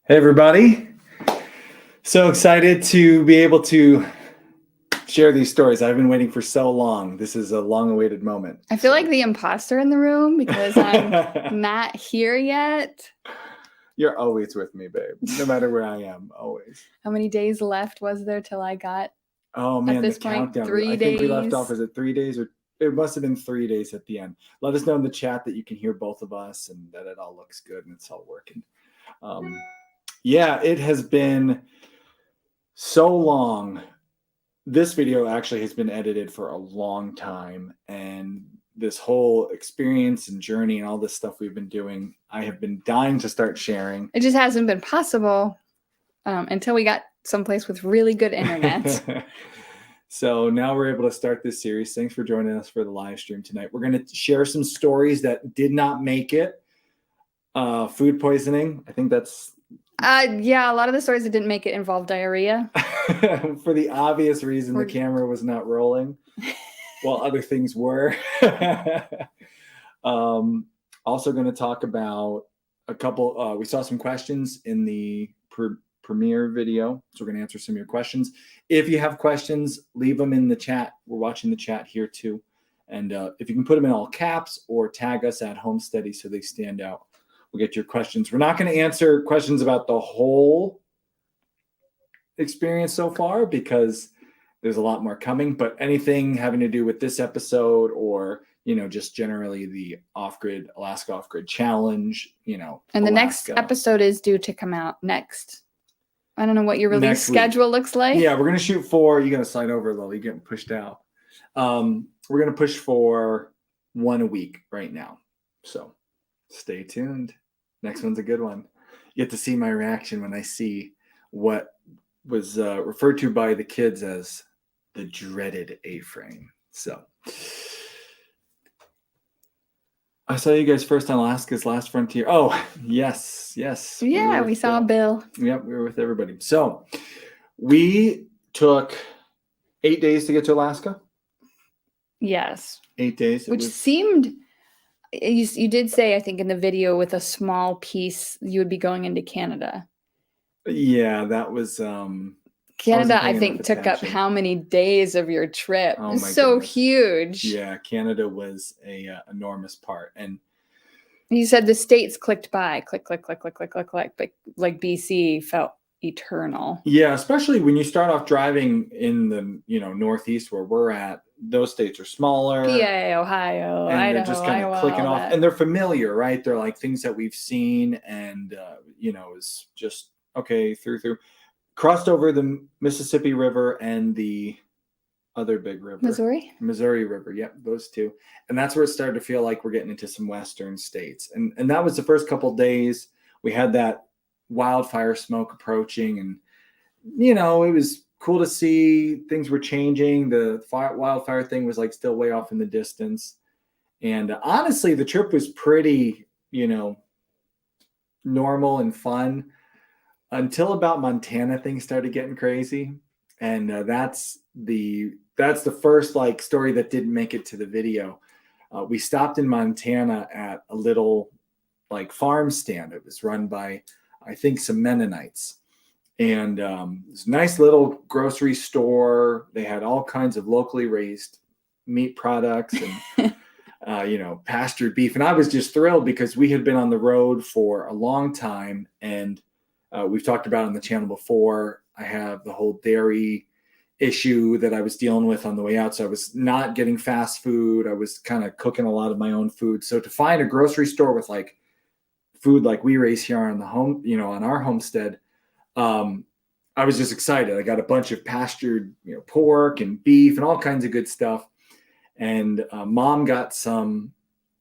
Hey everybody. So excited to be able to share these stories. I've been waiting for so long. This is a long-awaited moment. I feel like the imposter in the room because I'm not here yet. You're always with me, babe. No matter where I am, always. How many days left was there till I got? Oh man, this the point, countdown. 3 I think we left off, days. is it 3 days or it must have been 3 days at the end. Let us know in the chat that you can hear both of us and that it all looks good and it's all working. Yeah, it has been so long. This video actually has been edited for a long time, and this whole experience and journey and all this stuff we've been doing, I have been dying to start sharing. It just hasn't been possible until we got someplace with really good internet. So now we're able to start this series. Thanks for joining us for the live stream tonight. We're going to share some stories that did not make it. Food poisoning. I think that's... Yeah, a lot of the stories that didn't make it involved diarrhea. For the obvious reason the camera was not rolling while other things were. Also going to talk about a couple, we saw some questions in the premiere video, so we're going to answer some of your questions. If you have questions, leave them in the chat. We're watching the chat here too. And if you can put them in all caps or tag us at Homesteady so they stand out, we'll get your questions. We're not going to answer questions about the whole experience so far because there's a lot more coming, but anything having to do with this episode or, you know, just generally the off-grid, Alaska off-grid challenge, you know. And the Alaska. next episode is due to come out next. I don't know what your release schedule looks like. Yeah, we're going to shoot for, you're going to slide over, Lily, getting pushed out. We're going to push for 1 a week right now. So stay tuned. Next one's a good one. You get to see my reaction when I see what was referred to by the kids as the dreaded A-frame. So I saw you guys first on Alaska's Last Frontier. Oh, yes. Yeah, we saw Bill. Yep, we were with everybody. So we took 8 days to get to Alaska. Yes. 8 days. Which seemed, you did say, I think in the video, with a small piece, you would be going into Canada. Yeah, that was... Canada, I think, took up how many days of your trip? Oh, so goodness. Huge. Yeah, Canada was a enormous part. And you said the states clicked by, click, but like BC felt eternal. Yeah, especially when you start off driving in the, you know, Northeast where we're at. Those states are smaller. PA, Ohio, and Idaho, they're just kind of clicking off, and they're familiar, right? They're like things that we've seen, and you know, is just okay through. Crossed over the Mississippi River and the other big river, Missouri River. Yep, those two. And that's where it started to feel like we're getting into some Western states. And that was the first couple of days. We had that wildfire smoke approaching, and you know, it was cool to see things were changing. The wildfire thing was like still way off in the distance. And honestly, the trip was pretty, you know, normal and fun. Until about Montana, things started getting crazy, and that's the first like story that didn't make it to the video. We stopped in Montana at a little like farm stand. It was run by, I think, some Mennonites, and this nice little grocery store. They had all kinds of locally raised meat products and you know, pastured beef. And I was just thrilled because we had been on the road for a long time, and we've talked about on the channel before. I have the whole dairy issue that I was dealing with on the way out. So I was not getting fast food. I was kind of cooking a lot of my own food. So to find a grocery store with like food like we raise here on the home, you know, on our homestead, I was just excited. I got a bunch of pastured, you know, pork and beef and all kinds of good stuff. And Mom got some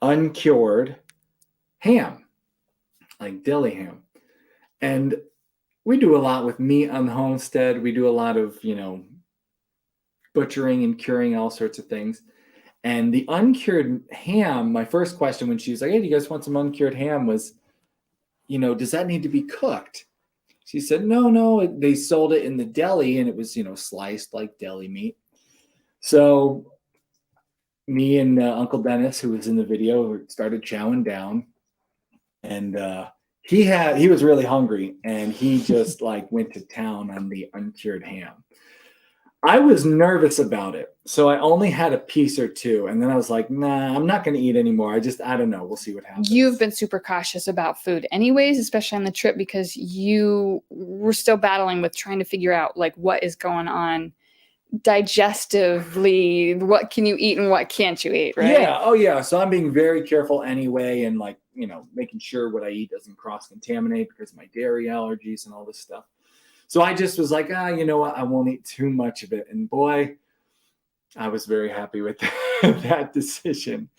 uncured ham, like deli ham. And we do a lot with meat on the homestead. We do a lot of, you know, butchering and curing all sorts of things. And the uncured ham, my first question when she was like, hey, do you guys want some uncured ham, was, you know, does that need to be cooked? She said, no, they sold it in the deli and it was, you know, sliced like deli meat. So me and Uncle Dennis, who was in the video, started chowing down. And he was really hungry, and he just like went to town on the uncured ham. I was nervous about it, so I only had a piece or two, and then I was like, nah, I'm not going to eat anymore. I don't know. We'll see what happens. You've been super cautious about food anyways, especially on the trip, because you were still battling with trying to figure out like what is going on digestively, what can you eat and what can't you eat, right? Yeah. Oh, yeah. So I'm being very careful anyway, and like, making sure what I eat doesn't cross-contaminate because of my dairy allergies and all this stuff. So I just was like, you know what? I won't eat too much of it. And boy, I was very happy with that decision,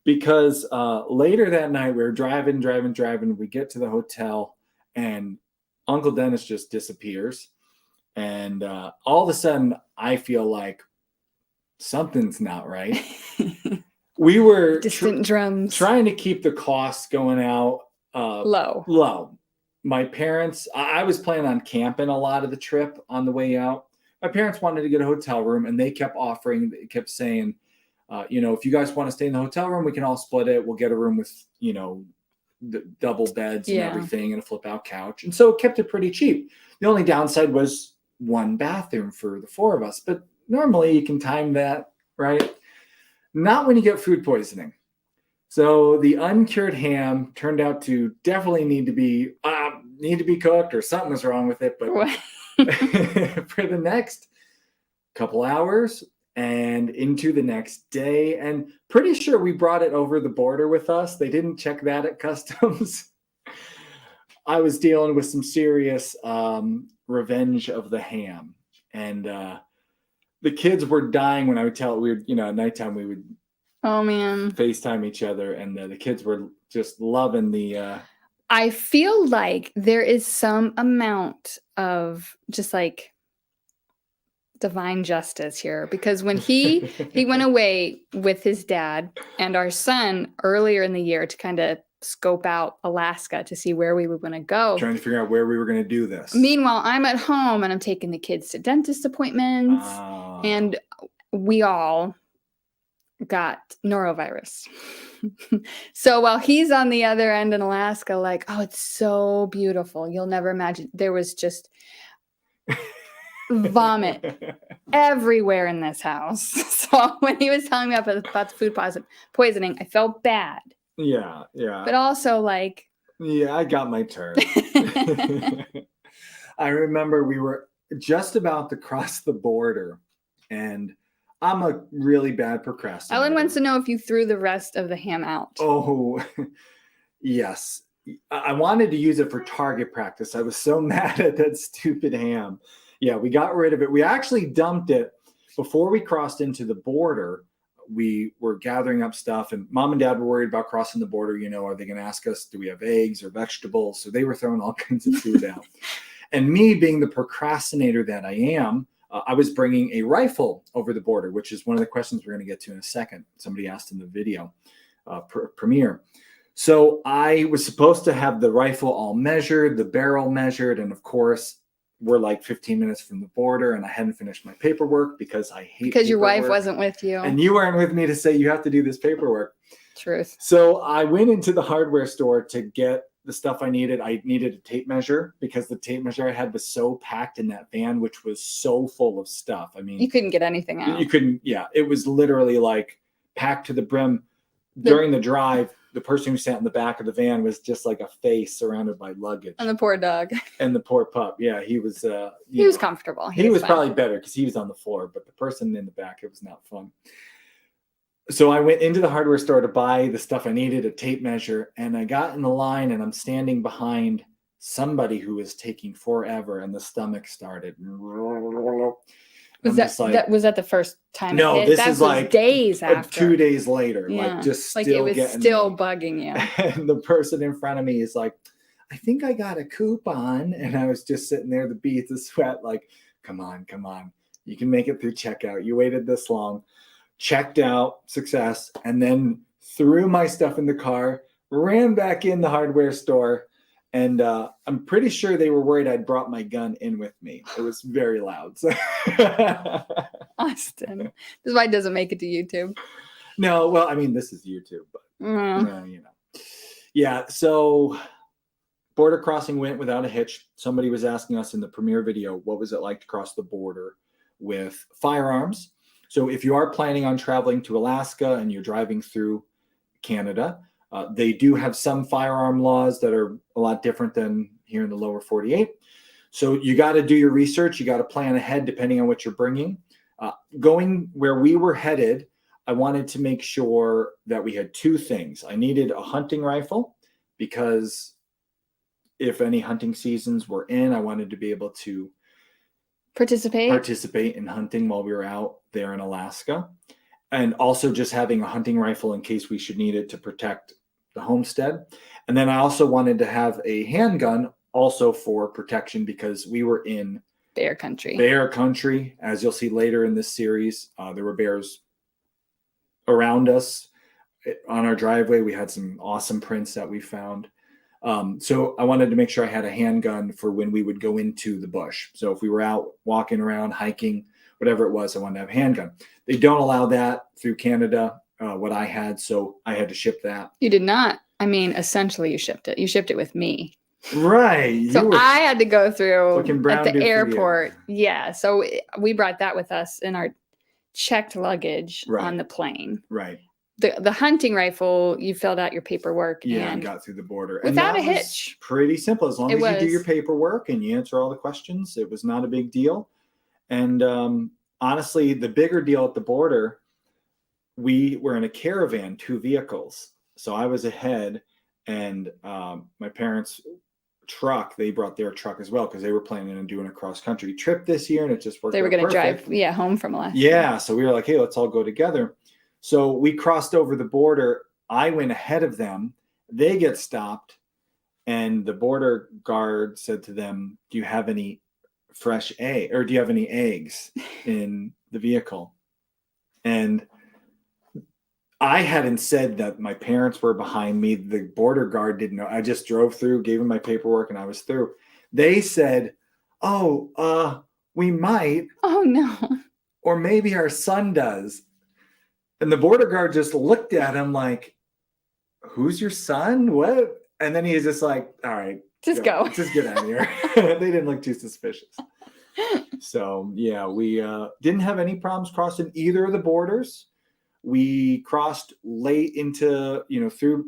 because later that night we were driving. We get to the hotel, and Uncle Dennis just disappears. And all of a sudden, I feel like something's not right. We were distant drums trying to keep the costs going out low. My parents, I was planning on camping a lot of the trip on the way out. My parents wanted to get a hotel room, and they kept saying, if you guys want to stay in the hotel room, we can all split it. We'll get a room with, the double beds and everything, and a flip out couch. And so it kept it pretty cheap. The only downside was one bathroom for the four of us, but normally you can time that, right? Not when you get food poisoning. So the uncured ham turned out to definitely need to be cooked, or something was wrong with it. But for the next couple hours and into the next day, and pretty sure we brought it over the border with us. They didn't check that at customs. I was dealing with some serious revenge of the ham, and the kids were dying when I would tell it. At nighttime we would FaceTime each other, and the kids were just loving the I feel like there is some amount of just like divine justice here, because when he went away with his dad and our son earlier in the year to kind of scope out Alaska to see where we were going to go, trying to figure out where we were going to do this. Meanwhile, I'm at home and I'm taking the kids to dentist appointments, and we all got norovirus. So while he's on the other end in Alaska, like, oh, it's so beautiful, you'll never imagine, there was just vomit everywhere in this house. So when he was telling me about the food poisoning, I felt bad. Yeah. But also like, yeah, I got my turn. I remember we were just about to cross the border, and I'm a really bad procrastinator. Ellen wants to know if you threw the rest of the ham out. Oh, yes. I wanted to use it for target practice. I was so mad at that stupid ham. Yeah, we got rid of it. We actually dumped it before we crossed into the border. We were gathering up stuff, and Mom and Dad were worried about crossing the border. Are they going to ask us, do we have eggs or vegetables? So they were throwing all kinds of food out. And me, being the procrastinator that I am, I was bringing a rifle over the border, which is one of the questions we're going to get to in a second. Somebody asked in the video premiere. So I was supposed to have the rifle all measured, the barrel measured, and of course, we're like 15 minutes from the border, and I hadn't finished my paperwork because I hate because your wife wasn't with you. And you weren't with me to say you have to do this paperwork. Truth. So I went into the hardware store to get the stuff I needed. I needed a tape measure because the tape measure I had was so packed in that van, which was so full of stuff. I mean, you couldn't get anything out. You couldn't. Yeah. It was literally like packed to the brim. During the drive, the person who sat in the back of the van was just like a face surrounded by luggage. And the poor dog. And the poor pup. Yeah. He was, he was comfortable. He was probably better because he was on the floor, but the person in the back, it was not fun. So I went into the hardware store to buy the stuff I needed, a tape measure, and I got in the line, and I'm standing behind somebody who was taking forever, and the stomach started. Was that the first time? No, this is like days after. 2 days later. Yeah. Like just like still it was still bugging you. And the person in front of me is like, I think I got a coupon. And I was just sitting there, the beads of sweat, like, come on. You can make it through checkout. You waited this long. Checked out, success, and then threw my stuff in the car, ran back in the hardware store, and I'm pretty sure they were worried I'd brought my gun in with me. It was very loud. So. Austin. This is why it doesn't make it to YouTube. No, well, I mean, this is YouTube, but Yeah, so border crossing went without a hitch. Somebody was asking us in the premiere video, what was it like to cross the border with firearms? So if you are planning on traveling to Alaska and you're driving through Canada, they do have some firearm laws that are a lot different than here in the lower 48. So you got to do your research. You got to plan ahead depending on what you're bringing. Going where we were headed, I wanted to make sure that we had two things. I needed a hunting rifle because if any hunting seasons were in, I wanted to be able to participate in hunting while we were out there in Alaska. And also just having a hunting rifle in case we should need it to protect the homestead. And then I also wanted to have a handgun also for protection because we were in bear country. As you'll see later in this series, there were bears around us on our driveway. We had some awesome prints that we found. So I wanted to make sure I had a handgun for when we would go into the bush. So if we were out walking around, hiking, whatever it was, I wanted to have a handgun. They don't allow that through Canada, what I had. So I had to ship that. You did not. I mean, essentially you shipped it. You shipped it with me. Right. So I had to go through at the airport. Yeah. So we brought that with us in our checked luggage on the plane. Right. The hunting rifle, you filled out your paperwork and got through the border without a hitch. Pretty simple. As long as you do your paperwork and you answer all the questions, it was not a big deal. And honestly, the bigger deal at the border, we were in a caravan, 2 vehicles. So I was ahead, and my parents' truck, they brought their truck as well because they were planning on doing a cross-country trip this year, and it just worked. They were going to drive, home from Alaska. Yeah, so we were like, hey, let's all go together. So we crossed over the border. I went ahead of them. They get stopped, and the border guard said to them, do you have any fresh egg, or do you have any eggs in the vehicle? And I hadn't said that my parents were behind me. The border guard didn't know. I just drove through, gave him my paperwork, and I was through. They said, we might. Oh, no. Or maybe our son does. And the border guard just looked at him like, who's your son? What? And then he's just like, all right. Just go. Just get out of here. They didn't look too suspicious. So, yeah, we didn't have any problems crossing either of the borders. We crossed late into, through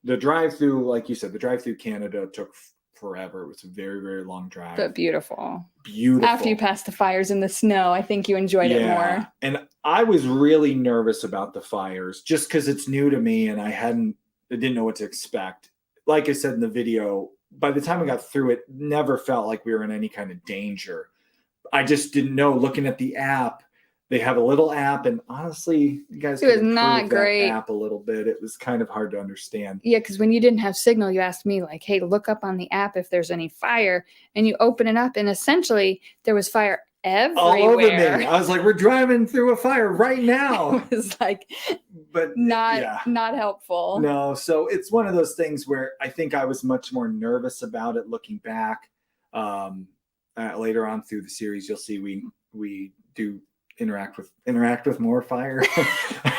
the drive-through, like you said, the drive-through Canada took forever. It was a very, very long drive. But beautiful. Beautiful. After you passed the fires in the snow, I think you enjoyed it more. And I was really nervous about the fires just because it's new to me and I didn't know what to expect. Like I said in the video, by the time I got through it, never felt like we were in any kind of danger. I just didn't know. Looking at the app, they have a little app, and honestly, you guys, it was not great. App a little bit. It was kind of hard to understand. Yeah, because when you didn't have signal, you asked me like, "Hey, look up on the app if there's any fire," and you open it up, and essentially there was fire everywhere. All over me. I was like, "We're driving through a fire right now." It was like, but not helpful. No, so it's one of those things where I think I was much more nervous about it looking back. Later on through the series, you'll see we do interact with more fire.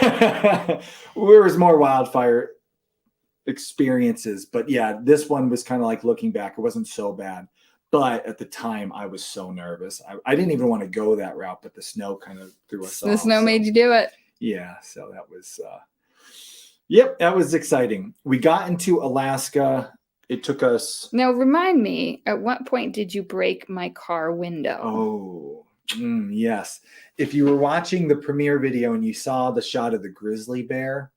There was more wildfire experiences, but yeah, this one was kind of like looking back, it wasn't so bad, but at the time I was so nervous. I didn't even want to go that route, but the snow kind of threw us off. The snow made you do it. Yeah, so that was that was exciting. We got into Alaska. It took us. Now remind me, at what point did you break my car window? Oh, yes. If you were watching the premiere video and you saw the shot of the grizzly bear,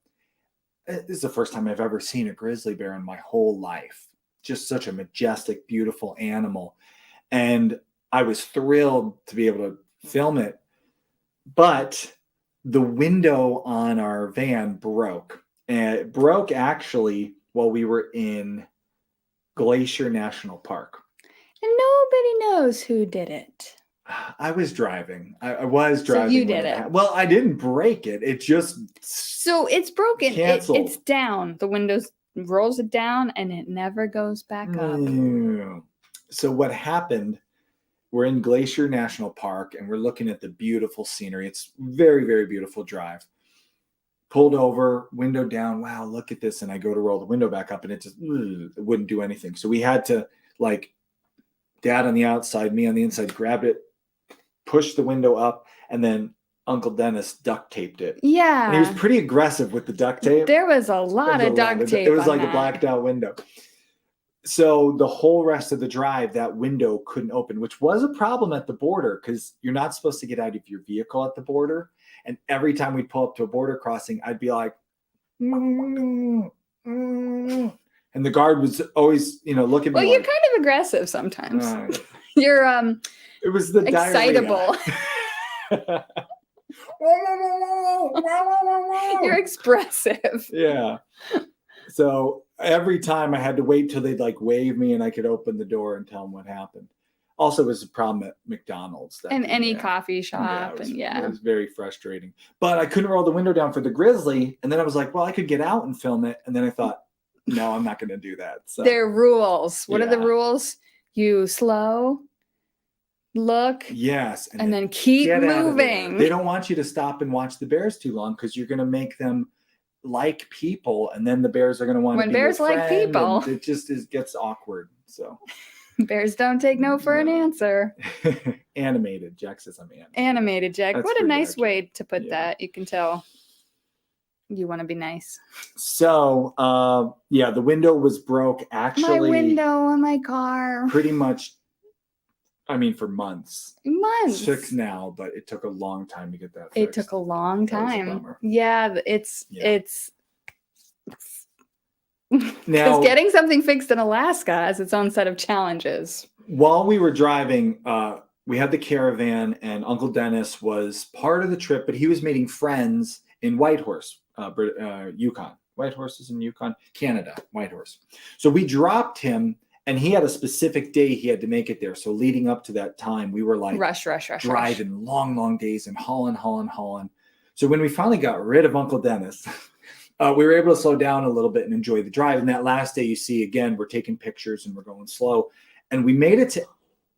this is the first time I've ever seen a grizzly bear in my whole life. Just such a majestic, beautiful animal. And I was thrilled to be able to film it. But the window on our van broke. And it broke actually while we were in Glacier National Park. And nobody knows who did it. I was driving. I was driving. So you did it. Well, I didn't break it. It just. So it's broken. It's down. The windows rolls it down and it never goes back up. So what happened, we're in Glacier National Park and we're looking at the beautiful scenery. It's very, very beautiful drive. pulled over, window down. Wow, look at this. And I go to roll the window back up and it just it wouldn't do anything. So we had to, like, Dad on the outside, me on the inside, grabbed it, pushed the window up, and then Uncle Dennis duct taped it. Yeah. And he was pretty aggressive with the duct tape. There was a lot of duct tape. It was like that. a blacked out window. So the whole rest of the drive, that window couldn't open, which was a problem at the border because you're not supposed to get out of your vehicle at the border. And every time we'd pull up to a border crossing, I'd be like, and the guard was always, look at me. Well, you're kind of aggressive sometimes. You're it was the excitable. You're expressive. Yeah. So every time I had to wait till they'd like wave me and I could open the door and tell them what happened. Also, it was a problem at McDonald's. And any coffee shop. It was very frustrating. But I couldn't roll the window down for the grizzly. And then I was like, well, I could get out and film it. And then I thought, no, I'm not going to do that. So there are rules. What are the rules? You slow, look, yes, and then keep moving. They don't want you to stop and watch the bears too long because you're going to make them like people, and then the bears are going to want to be bears your like friend, people. it just gets awkward. So bears don't take no for an answer. Animated. Jack says I'm animated. Animated, Jack. That's what a nice accurate. way to put that. You can tell you want to be nice. So the window was broke actually. My window on my car. Pretty much, I mean, for months. Months. It's fixed now, but it took a long time to get that fixed. It took a long That was a time. bummer. Yeah, it's now because getting something fixed in Alaska has its own set of challenges. While we were driving, we had the caravan, and Uncle Dennis was part of the trip, but he was meeting friends in Whitehorse, Yukon. Whitehorse is in Yukon, Canada, Whitehorse. So we dropped him, and he had a specific day he had to make it there. So leading up to that time, we were like rush. driving long days and hauling. So when we finally got rid of Uncle Dennis, we were able to slow down a little bit and enjoy the drive. And that last day, you see, again, we're taking pictures and we're going slow. And we made it to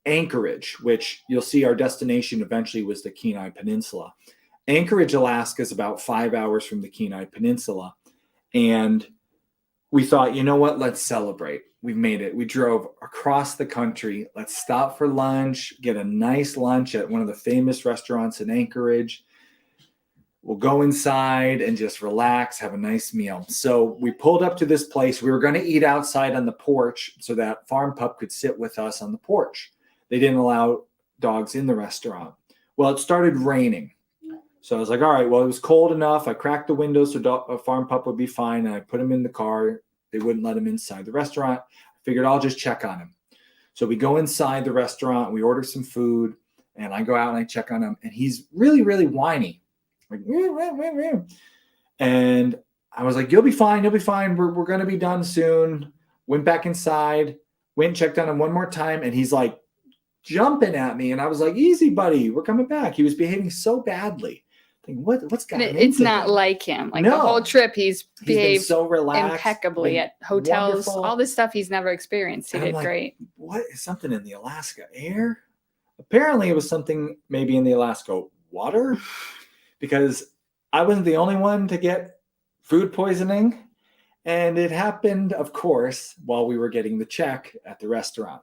Anchorage, which you'll see our destination eventually was the Kenai Peninsula. Anchorage, Alaska is about 5 hours from the Kenai Peninsula. And we thought, you know what? Let's celebrate. We made it. We drove across the country. Let's stop for lunch, get a nice lunch at one of the famous restaurants in Anchorage. We'll go inside and just relax, have a nice meal. So we pulled up to this place. We were going to eat outside on the porch so that farm pup could sit with us on the porch. They didn't allow dogs in the restaurant. Well, it started raining. So I was like, all right, well, it was cold enough. I cracked the window so a farm pup would be fine. And I put him in the car. They wouldn't let him inside the restaurant. I figured I'll just check on him. So we go inside the restaurant. We order some food. And I go out and I check on him. And he's really, really whiny. Like, and I was like, you'll be fine. We're going to be done soon. Went back inside. Went and checked on him one more time. And he's like jumping at me. And I was like, easy, buddy. We're coming back. He was behaving so badly. What's got him? It's not like him. Like the whole trip, he's behaved so relaxed, impeccably at hotels. wonderful. All this stuff he's never experienced. He did great. What is something in the Alaska air? Apparently, it was something maybe in the Alaska water, because I wasn't the only one to get food poisoning, and it happened, of course, while we were getting the check at the restaurant.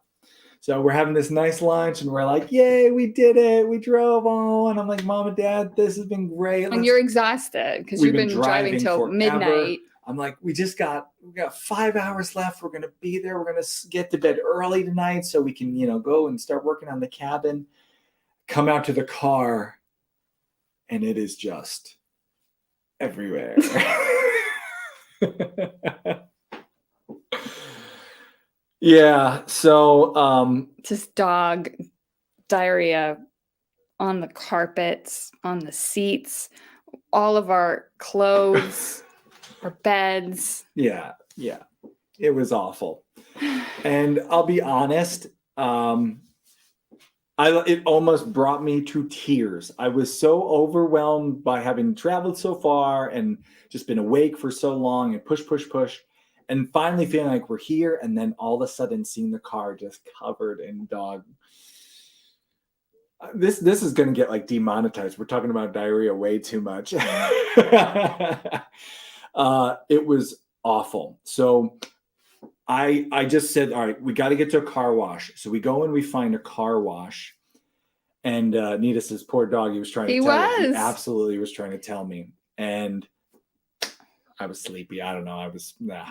So we're having this nice lunch and we're like, yay, we did it. We drove on. And I'm like, Mom and Dad, this has been great. And you're exhausted because you've been driving till forever. midnight. I'm like, we got 5 hours left. We're going to be there. We're going to get to bed early tonight so we can, go and start working on the cabin. Come out to the car and it is just everywhere. Yeah, so just dog diarrhea on the carpets, on the seats, all of our clothes, our beds. Yeah, it was awful. And I'll be honest, it almost brought me to tears. I was so overwhelmed by having traveled so far and just been awake for so long and push. And finally feeling like we're here, and then all of a sudden seeing the car just covered in dog. This is going to get like demonetized. We're talking about diarrhea way too much. It was awful. So I just said, all right, we got to get to a car wash. So we go and we find a car wash. And Nita says, poor dog, he was trying to tell you. He absolutely was trying to tell me. And I was sleepy. I don't know. I was, nah.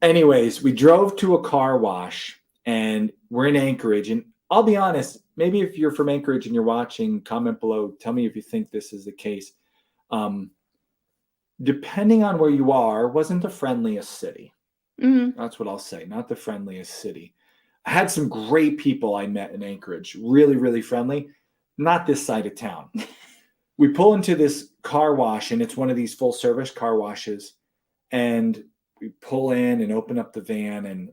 Anyways, we drove to a car wash and we're in Anchorage. And I'll be honest, maybe if you're from Anchorage and you're watching, comment below. Tell me if you think this is the case. Depending on where you are, wasn't the friendliest city. Mm-hmm. That's what I'll say. Not the friendliest city. I had some great people I met in Anchorage. Really, really friendly. Not this side of town. We pull into this car wash, and it's one of these full-service car washes. And we pull in and open up the van and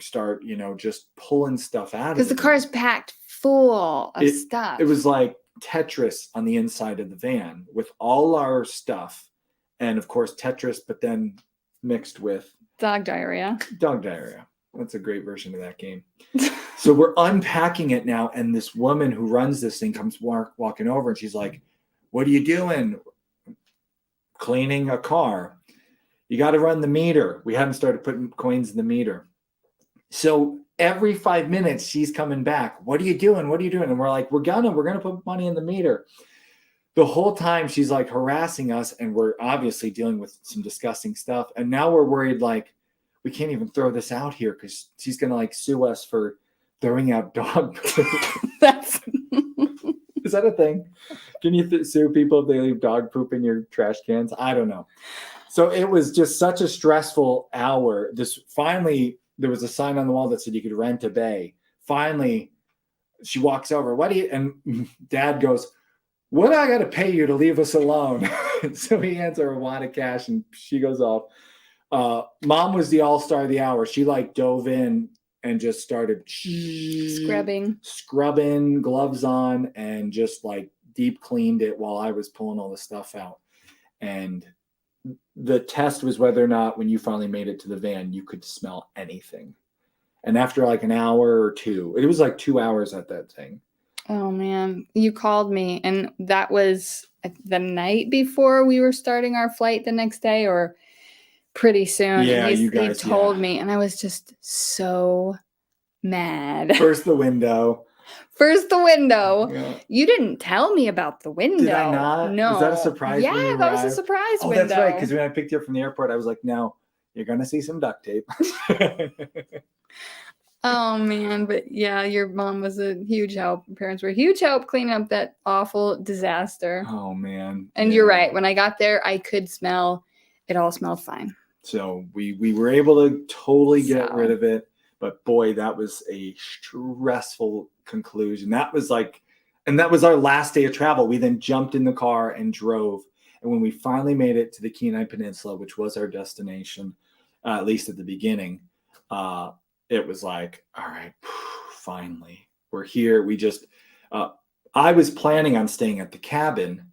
start, just pulling stuff out of it. Because the car's packed full of stuff. It was like Tetris on the inside of the van with all our stuff. And, of course, Tetris, but then mixed with dog diarrhea. Dog diarrhea. That's a great version of that game. So we're unpacking it now, and this woman who runs this thing comes walking over, and she's like, what are you doing? Cleaning a car. You got to run the meter. We hadn't started putting coins in the meter. So every 5 minutes, she's coming back. What are you doing? What are you doing? And we're like, we're gonna put money in the meter. The whole time she's like harassing us, and we're obviously dealing with some disgusting stuff. And now we're worried, like, we can't even throw this out here because she's going to like sue us for throwing out dog poop. Is that a thing? Can you sue people if they leave dog poop in your trash cans? I don't know. So it was just such a stressful hour. Finally, there was a sign on the wall that said you could rent a bay. Finally, she walks over. And Dad goes, what do I got to pay you to leave us alone? So he hands her a wad of cash and she goes off. Mom was the all-star of the hour. She like dove in and just started scrubbing, gloves on, and just like deep cleaned it while I was pulling all the stuff out. And the test was whether or not when you finally made it to the van, you could smell anything. And after like an hour or two, it was like 2 hours at that thing. Oh man, you called me, and that was the night before we were starting our flight the next day, or pretty soon. Yeah, and you guys told me, and I was just so mad. First the window. Yeah. You didn't tell me about the window. Did I not? No. Was that a surprise? Yeah, that was a surprise window. Oh, that's right. Because when I picked you up from the airport, I was like, "No, you're gonna see some duct tape." Oh man, but yeah, your mom was a huge help. Parents were a huge help cleaning up that awful disaster. Oh man. And you're right. When I got there, I could smell. It all smelled fine. So we were able to totally get rid of it. But boy, that was a stressful conclusion. That was our last day of travel. We then jumped in the car and drove. And when we finally made it to the Kenai Peninsula, which was our destination, at least at the beginning, it was like, all right, finally, we're here. I was planning on staying at the cabin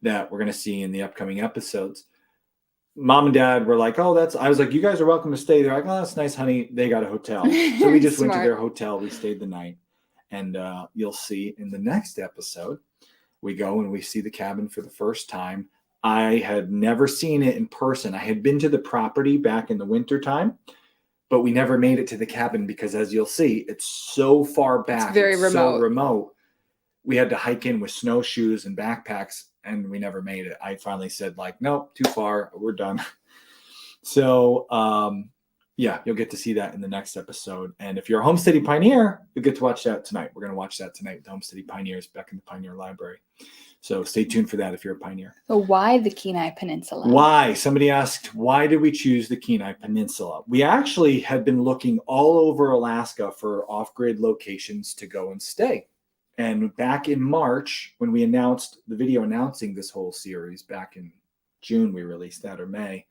that we're going to see in the upcoming episodes. Mom and Dad were like, I was like, you guys are welcome to stay. They're like, oh, that's nice, honey. They got a hotel. So we just went to their hotel. We stayed the night. And you'll see in the next episode, we go and we see the cabin for the first time. I had never seen it in person. I had been to the property back in the wintertime, but we never made it to the cabin because, as you'll see, it's so far back. It's very remote. So remote. We had to hike in with snowshoes and backpacks, and we never made it. I finally said, like, nope, too far. We're done. So, yeah, you'll get to see that in the next episode. And if you're a Homesteading Pioneer, you'll get to watch that tonight. We're going to watch that tonight with the Homesteading Pioneers back in the Pioneer Library. So stay tuned for that if you're a pioneer. So why the Kenai Peninsula? Why? Somebody asked, why did we choose the Kenai Peninsula? We actually had been looking all over Alaska for off-grid locations to go and stay. And back in March, when we announced the video announcing this whole series, back in June, we released that, or May,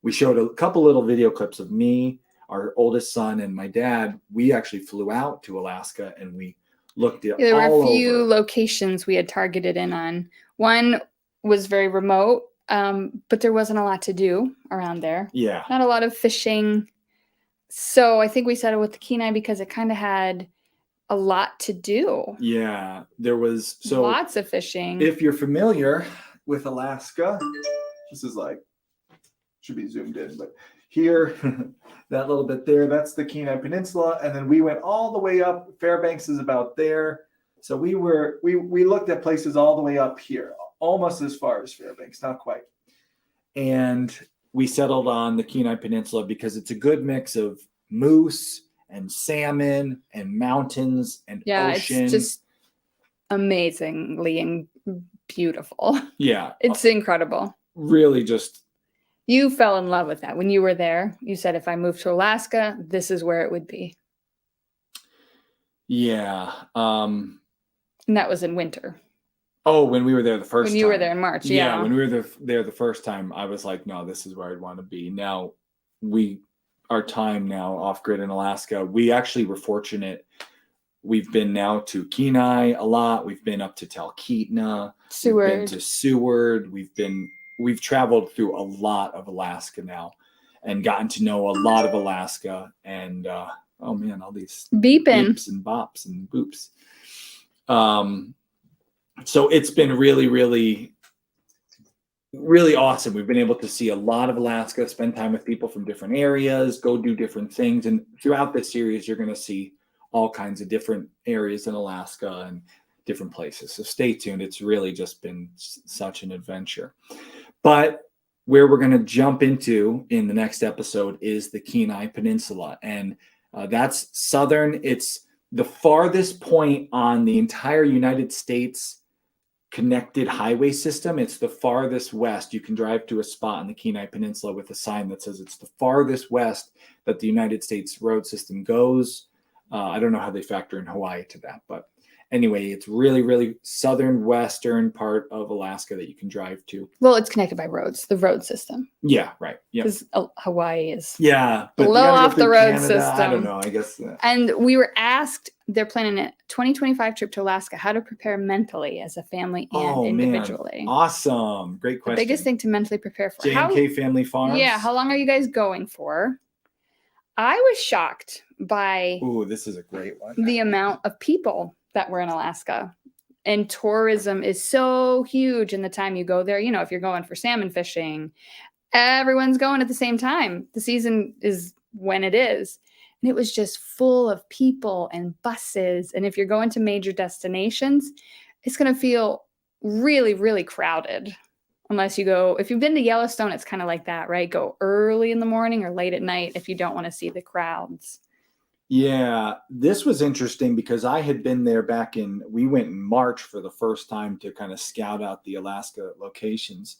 we showed a couple little video clips of me, our oldest son, and my dad. We actually flew out to Alaska and we looked at there were a few locations we had targeted in on. One was very remote, but there wasn't a lot to do around there. Yeah. Not a lot of fishing. So I think we settled with the Kenai because it kind of had a lot to do. Yeah, there was Lots of fishing. If you're familiar with Alaska, this is like should be zoomed in, but here, that little bit there, that's the Kenai Peninsula, and then we went all the way up. Fairbanks is about there, so we looked at places all the way up here, almost as far as Fairbanks, not quite, and we settled on the Kenai Peninsula because it's a good mix of moose and salmon and mountains and ocean. It's just amazingly beautiful. Yeah, it's incredible. Really, just. You fell in love with that when you were there. You said, if I moved to Alaska, this is where it would be. Yeah. And that was in winter. Oh, when we were there the first time. When you were there in March, yeah. When we were there the first time, I was like, no, this is where I'd want to be. Now, our time now off-grid in Alaska, we actually were fortunate. We've been now to Kenai a lot. We've been up to Talkeetna. Seward. We've been to Seward. We've traveled through a lot of Alaska now and gotten to know a lot of Alaska. And, oh man, all these beeps and bops and boops. So it's been really, really, really awesome. We've been able to see a lot of Alaska, spend time with people from different areas, go do different things. And throughout this series, you're going to see all kinds of different areas in Alaska and different places. So stay tuned. It's really just been such an adventure. But where we're going to jump into in the next episode is the Kenai Peninsula. And that's southern. It's the farthest point on the entire United States connected highway system. It's the farthest west. You can drive to a spot on the Kenai Peninsula with a sign that says it's the farthest west that the United States road system goes. I don't know how they factor in Hawaii to that, but anyway, it's really, really southern western part of Alaska that you can drive to. Well, it's connected by roads, the road system. Yeah, right. Yeah, because Hawaii is but a little off the road Canada. system. I don't know. I guess. And we were asked, they're planning a 2025 trip to Alaska, how to prepare mentally as a family and individually. Man. Awesome. Great question. The biggest thing to mentally prepare for. J&K Family Farms? Yeah. How long are you guys going for? I was shocked by this is a great one. The amount of people that were in Alaska. And tourism is so huge in the time you go there. You know, if you're going for salmon fishing, everyone's going at the same time. The season is when it is. And it was just full of people and buses. And if you're going to major destinations, it's going to feel really, really crowded. Unless you go, if you've been to Yellowstone, it's kind of like that, right? Go early in the morning or late at night if you don't want to see the crowds. Yeah, this was interesting because I had been there we went in March for the first time to kind of scout out the Alaska locations.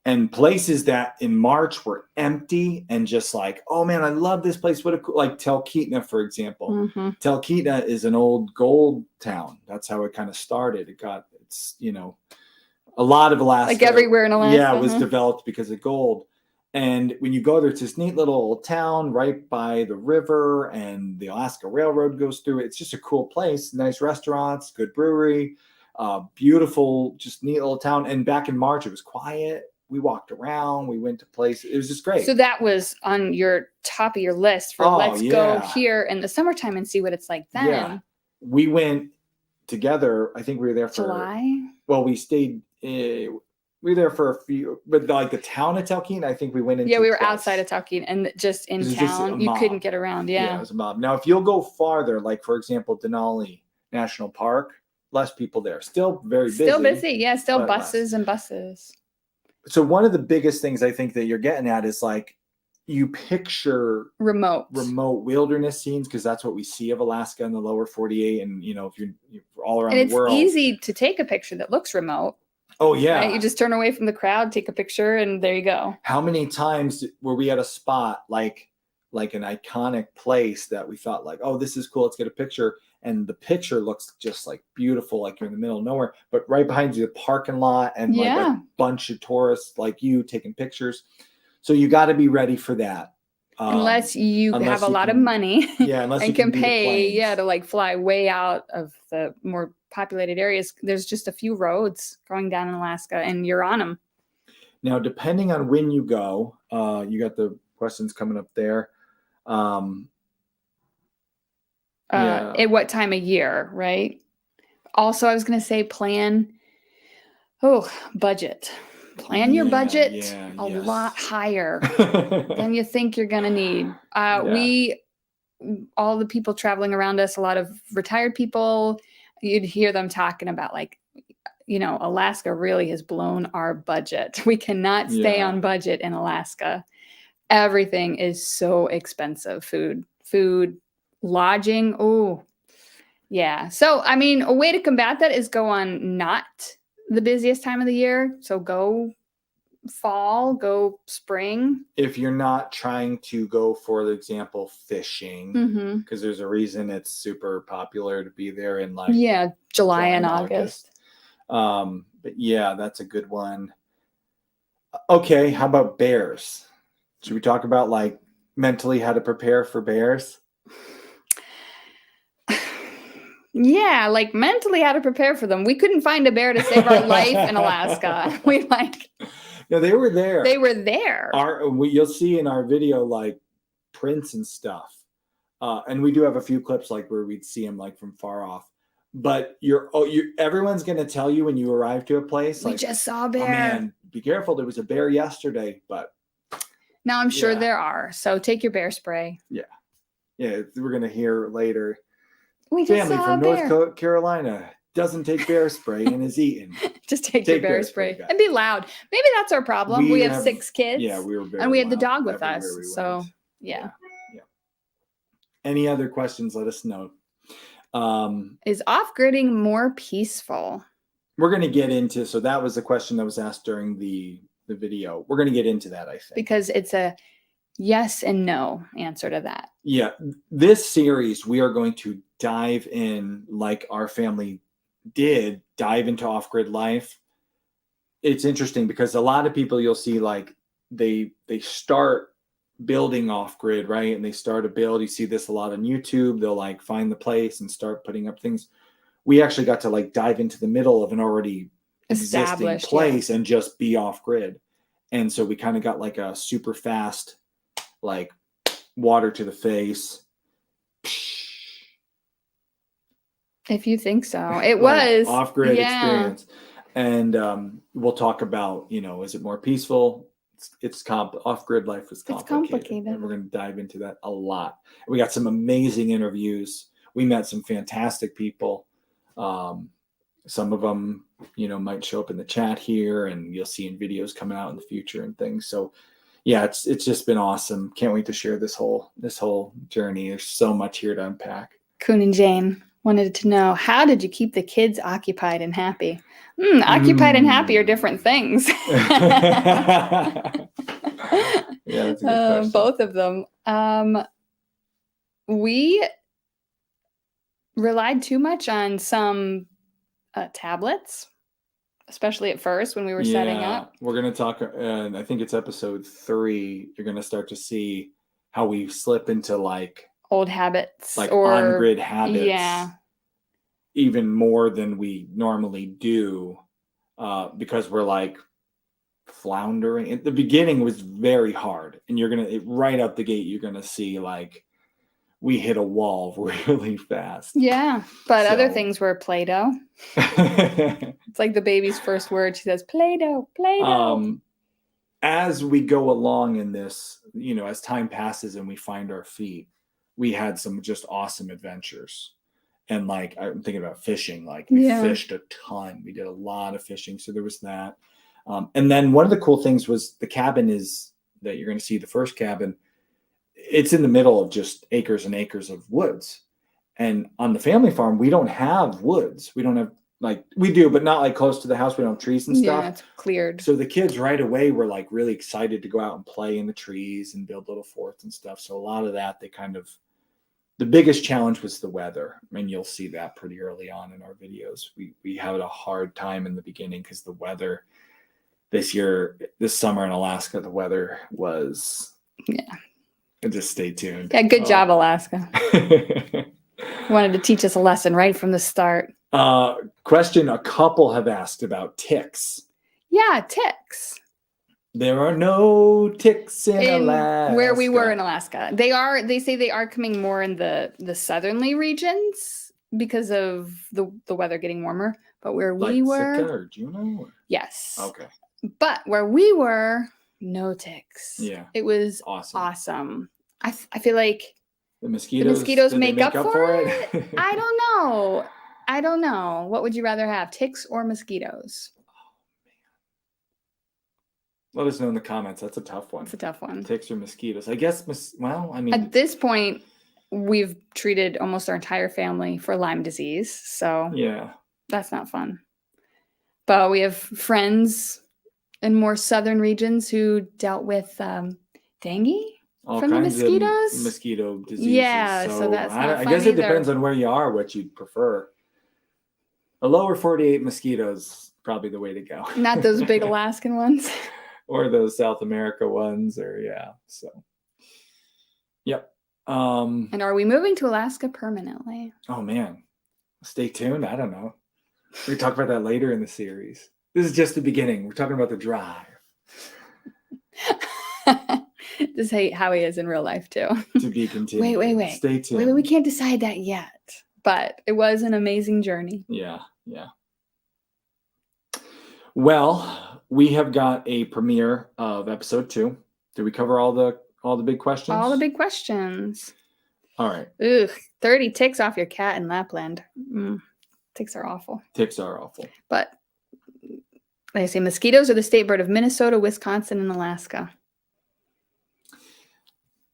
And places that in March were empty and just like, oh man, I love this place. What a cool, like Talkeetna, for example. Mm-hmm. Talkeetna is an old gold town. That's how it kind of started. It's a lot of Alaska. Like everywhere in Alaska. Yeah, it was developed because of gold. And when you go there, it's this neat little town right by the river and the Alaska Railroad goes through it. It's just a cool place. Nice restaurants, good brewery, beautiful, just neat little town. And back in March, it was quiet. We walked around. We went to places. It was just great. So that was on your top of your list for let's go here in the summertime and see what it's like then. Yeah. We went together. I think we were there for July. Well, we stayed. We were there for a few, but like the town of Talkeetna, I think we went into. Yeah, we were outside of Talkeetna and just in town. You couldn't get around. Yeah, it was a mob. Now, if you'll go farther, like for example, Denali National Park, less people there. Still very busy. Still busy. Yeah, still buses and buses. So one of the biggest things I think that you're getting at is like you picture remote wilderness scenes because that's what we see of Alaska in the lower 48, and if you're all around and the world, it's easy to take a picture that looks remote. Oh yeah, right? You just turn away from the crowd, take a picture, and there you go. How many times were we at a spot like an iconic place that we thought like, oh, this is cool, let's get a picture, and the picture looks just like beautiful, like you're in the middle of nowhere, but right behind you the parking lot and like a bunch of tourists like you taking pictures. So you got to be ready for that. Unless you have a lot of money, unless and can pay, to like fly way out of the more populated areas. There's just a few roads going down in Alaska, and you're on them. Now, depending on when you go, you got the questions coming up there. at what time of year, right? Also, I was going to say budget. Plan your budget a lot higher than you think you're going to need. All the people traveling around us, a lot of retired people, you'd hear them talking about like, Alaska really has blown our budget. We cannot stay on budget in Alaska. Everything is so expensive. Food, lodging. Oh, yeah. So, I mean, a way to combat that is go on not the busiest time of the year. So go fall, go spring. If you're not trying to go, for example, fishing, because there's a reason it's super popular to be there in like July and August. But yeah, that's a good one. Okay, how about bears? Should we talk about like mentally how to prepare for bears? Yeah, like mentally how to prepare for them. We couldn't find a bear to save our life in Alaska. No, they were there. They were there. You'll see in our video like prints and stuff, and we do have a few clips like where we'd see them like from far off. But everyone's gonna tell you when you arrive to a place. We just saw a bear. Oh man, be careful! There was a bear yesterday, but now I'm sure there are. So take your bear spray. Yeah, we're gonna hear later. We just Family saw from a bear. North Carolina doesn't take bear spray and is eaten. Just take your bear spray and be loud. Maybe that's our problem. We have 6 kids. Yeah, we were very and we had the loud dog with us. we So went. yeah. Any other questions? Let us know. Is off-gridding more peaceful? We're going to get into, so that was the question that was asked during the video. We're going to get into that, I think. Because it's a yes and no answer to that. Yeah. This series, we are going to dive in like our family did, dive into off-grid life. It's interesting because a lot of people you'll see like they start building off-grid, right? And they start a build. You see this a lot on YouTube. They'll like find the place and start putting up things. We actually got to like dive into the middle of an already existing place and just be off-grid. And so we kind of got like a super fast, like water to the face. If you think so. It was off-grid experience. And we'll talk about, is it more peaceful? Off-grid life is complicated. And we're going to dive into that a lot. We got some amazing interviews. We met some fantastic people. Some of them, might show up in the chat here, and you'll see in videos coming out in the future and things. So yeah, it's just been awesome. Can't wait to share this whole journey. There's so much here to unpack. Kun and Jane wanted to know, how did you keep the kids occupied and happy? Occupied and happy are different things. Yeah, that's a good question. Both of them. We relied too much on some tablets, especially at first when we were setting up. We're going to talk, I think it's episode 3. You're going to start to see how we slip into like old habits, like or on-grid habits, even more than we normally do, because we're like floundering. At the beginning was very hard, and right out the gate you're gonna see like we hit a wall really fast. Yeah, but other things were Play-Doh. It's like the baby's first word. She says Play-Doh, Play-Doh. As we go along in this, as time passes and we find our feet, we had some just awesome adventures. And like, I'm thinking about fishing, like we fished a ton. We did a lot of fishing. So there was that. And then one of the cool things was the cabin that you're going to see, the first cabin, it's in the middle of just acres and acres of woods. And on the family farm, we don't have woods. We don't have, like, we do, but not like close to the house. We don't have trees and stuff. Yeah, it's cleared. So the kids right away were like really excited to go out and play in the trees and build little forts and stuff. So a lot of that, the biggest challenge was the weather. I mean, you'll see that pretty early on in our videos. We had a hard time in the beginning because the weather this summer in Alaska, the weather was, just stay tuned. Yeah, good job, Alaska. Wanted to teach us a lesson right from the start. Question a couple have asked about ticks. Yeah, ticks. There are no ticks in Alaska. Where we were in Alaska. They say they are coming more in the southerly regions because of the weather getting warmer. But where like we were, Sitka or Juneau? Or? Yes. Okay. But where we were, no ticks. Yeah. It was awesome. I feel like the mosquitoes make up for it. I don't know. What would you rather have, ticks or mosquitoes? Let us know in the comments. That's a tough one. It's a tough one. Ticks or mosquitoes? I guess. At this point, we've treated almost our entire family for Lyme disease, so yeah, that's not fun. But we have friends in more southern regions who dealt with dengue all from the kinds mosquitoes. Of mosquito diseases. Yeah, so that's not I fun guess it either. depends on where you are, what you'd prefer. A lower 48 mosquitoes probably the way to go. Not those big Alaskan ones. Or those South America ones, so. Yep. And are we moving to Alaska permanently? Oh man, stay tuned. I don't know. We talk about that later in the series. This is just the beginning. We're talking about the drive. This is how he is in real life too. To be continued. Wait. Stay tuned. Wait, we can't decide that yet. But it was an amazing journey. Yeah. Well, we have got a premiere of episode 2. Did we cover all the big questions? All the big questions. All right. Ugh, 30 ticks off your cat in Lapland. Ticks are awful. But they say mosquitoes are the state bird of Minnesota, Wisconsin, and Alaska.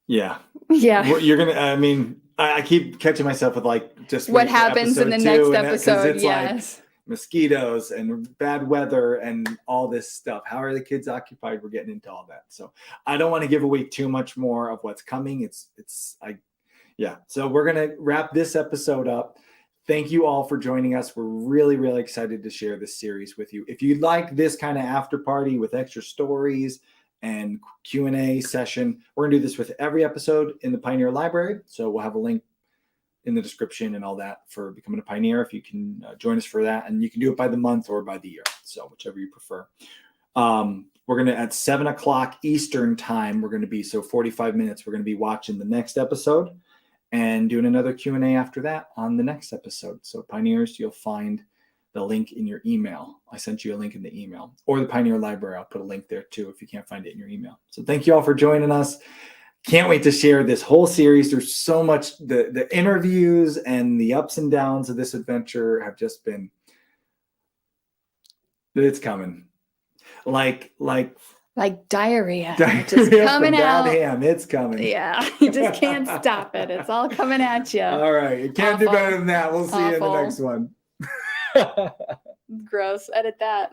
Yeah. You're gonna. I keep catching myself with just what happens in the next episode. Yes. Like mosquitoes and bad weather and all this stuff. How are the kids occupied? We're getting into all that. So I don't want to give away too much more of what's coming. So we're gonna wrap this episode up. Thank you all for joining us. We're really, really excited to share this series with you. If you'd like this kind of after party with extra stories and Q&A session, we're going to do this with every episode in the Pioneer Library. So we'll have a link in the description and all that for becoming a Pioneer if you can join us for that. And you can do it by the month or by the year. So whichever you prefer. We're going to, at 7 o'clock Eastern time, we're going to be, 45 minutes, we're going to be watching the next episode and doing another Q&A after that on the next episode. So Pioneers, you'll find the link in your email. I sent you a link in the email, or the Pioneer Library. I'll put a link there too if you can't find it in your email. So thank you all for joining us. Can't wait to share this whole series. There's so much, the interviews and the ups and downs of this adventure have just been, it's coming. Like diarrhea. Just coming out. Bad ham. It's coming. Yeah. You just can't stop it. It's all coming at you. All right. You can't do better than that. We'll see you in the next one. Gross. Edit that.